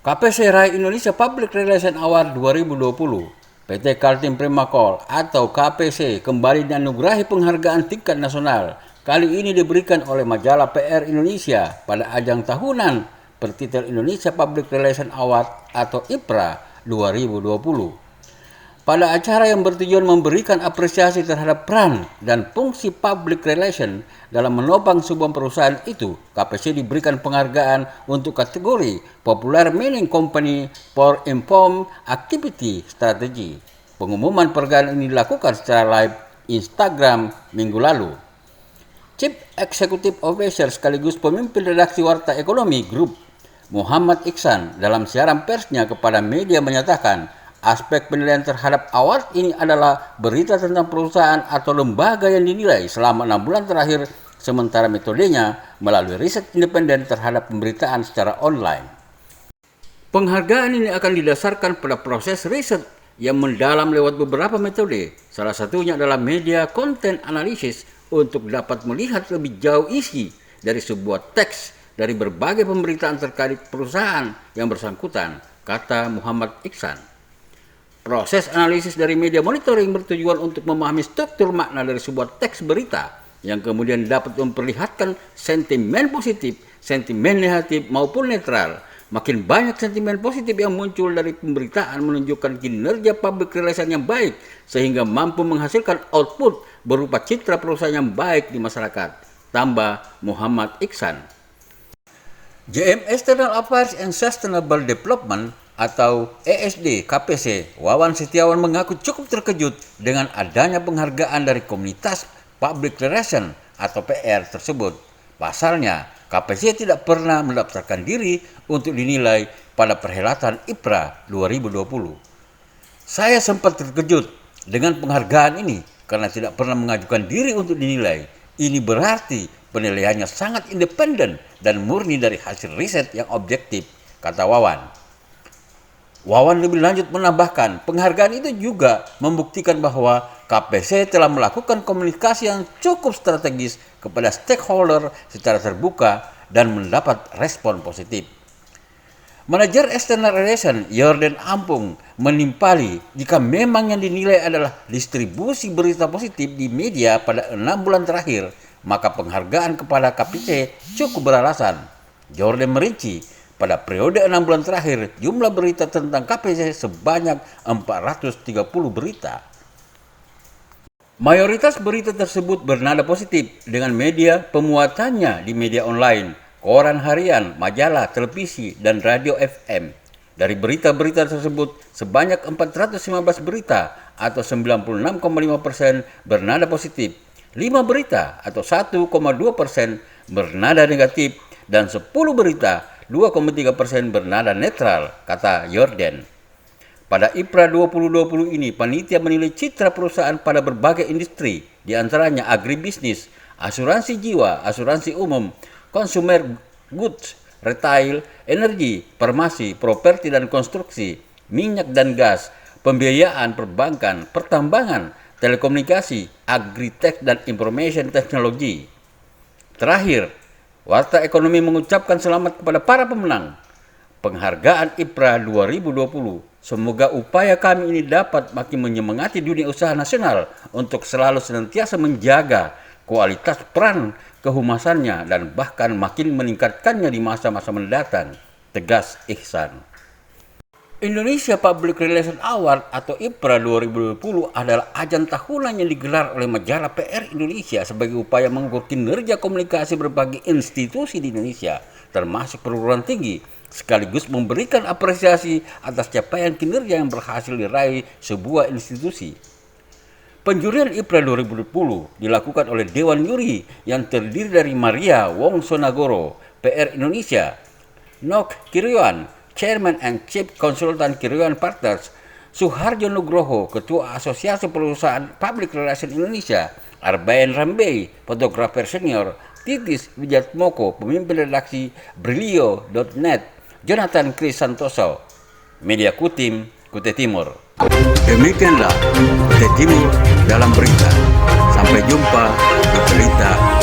KPC Rai Indonesia Public Relation Award 2020, PT Kaltim Primakol atau KPC kembali dianugerahi penghargaan tingkat nasional. Kali ini diberikan oleh majalah PR Indonesia pada ajang tahunan bertitel Indonesia Public Relation Award atau IPRA 2020. Pada acara yang bertujuan memberikan apresiasi terhadap peran dan fungsi public relation dalam menopang sebuah perusahaan itu, KPC diberikan penghargaan untuk kategori Popular Mining Company for Informed Activity Strategy. Pengumuman penghargaan ini dilakukan secara live Instagram minggu lalu. Chief Executive Officer sekaligus pemimpin redaksi Warta Ekonomi Group, Muhammad Iksan, dalam siaran persnya kepada media menyatakan, aspek penilaian terhadap award ini adalah berita tentang perusahaan atau lembaga yang dinilai selama 6 bulan terakhir, sementara metodenya melalui riset independen terhadap pemberitaan secara online. Penghargaan ini akan didasarkan pada proses riset yang mendalam lewat beberapa metode. Salah satunya adalah media content analysis untuk dapat melihat lebih jauh isi dari sebuah teks dari berbagai pemberitaan terkait perusahaan yang bersangkutan, kata Muhammad Iksan. Proses analisis dari media monitoring bertujuan untuk memahami struktur makna dari sebuah teks berita yang kemudian dapat memperlihatkan sentimen positif, sentimen negatif maupun netral. Makin banyak sentimen positif yang muncul dari pemberitaan menunjukkan kinerja public relation yang baik sehingga mampu menghasilkan output berupa citra perusahaan yang baik di masyarakat, tambah Muhammad Iksan. JM External Affairs and Sustainable Development atau ESD KPC, Wawan Setiawan mengaku cukup terkejut dengan adanya penghargaan dari komunitas public relation atau PR tersebut. Pasalnya, KPC tidak pernah mendaftarkan diri untuk dinilai pada perhelatan IPRA 2020. Saya sempat terkejut dengan penghargaan ini karena tidak pernah mengajukan diri untuk dinilai. Ini berarti penilaiannya sangat independen dan murni dari hasil riset yang objektif, kata Wawan. Wawan lebih lanjut menambahkan, penghargaan itu juga membuktikan bahwa KPC telah melakukan komunikasi yang cukup strategis kepada stakeholder secara terbuka dan mendapat respon positif. Manajer External Relation Yordan Ampung menimpali jika memang yang dinilai adalah distribusi berita positif di media pada 6 bulan terakhir, maka penghargaan kepada KPC cukup beralasan. Yordan merinci, pada periode 6 bulan terakhir, jumlah berita tentang KPC sebanyak 430 berita. Mayoritas berita tersebut bernada positif dengan media pemuatannya di media online, koran harian, majalah, televisi, dan radio FM. Dari berita-berita tersebut, sebanyak 415 berita atau 96,5% bernada positif, 5 berita atau 1,2% bernada negatif, dan 10 berita 2,3% bernada netral, kata Yordan. Pada IPRA 2020 ini, panitia menilai citra perusahaan pada berbagai industri, diantaranya agribisnis, asuransi jiwa, asuransi umum, consumer goods, retail, energi, farmasi, properti dan konstruksi, minyak dan gas, pembiayaan, perbankan, pertambangan, telekomunikasi, agritech dan information technology. Terakhir, Warta Ekonomi mengucapkan selamat kepada para pemenang penghargaan IPRA 2020. Semoga upaya kami ini dapat makin menyemangati dunia usaha nasional untuk selalu senantiasa menjaga kualitas peran kehumasannya dan bahkan makin meningkatkannya di masa-masa mendatang, tegas Iksan. Indonesia Public Relation Award atau IPRA 2020 adalah ajang tahunan yang digelar oleh majalah PR Indonesia sebagai upaya mengukur kinerja komunikasi berbagai institusi di Indonesia, termasuk perguruan tinggi, sekaligus memberikan apresiasi atas capaian kinerja yang berhasil diraih sebuah institusi. Penjurian IPRA 2020 dilakukan oleh Dewan Juri yang terdiri dari Maria Wongsonagoro, PR Indonesia, Nok Kiryawan, Chairman and Chief Consultant Kiryawan Partners, Suharjo Nugroho, Ketua Asosiasi Perusahaan Public Relation Indonesia, Arbaen Rambey, Fotografer Senior, Titis Wijatmoko, Pemimpin Redaksi Brilio.net, Jonathan Chris Santoso, Media Kutim, Kute Timur. Demikianlah Kute Timur dalam berita. Sampai jumpa di berita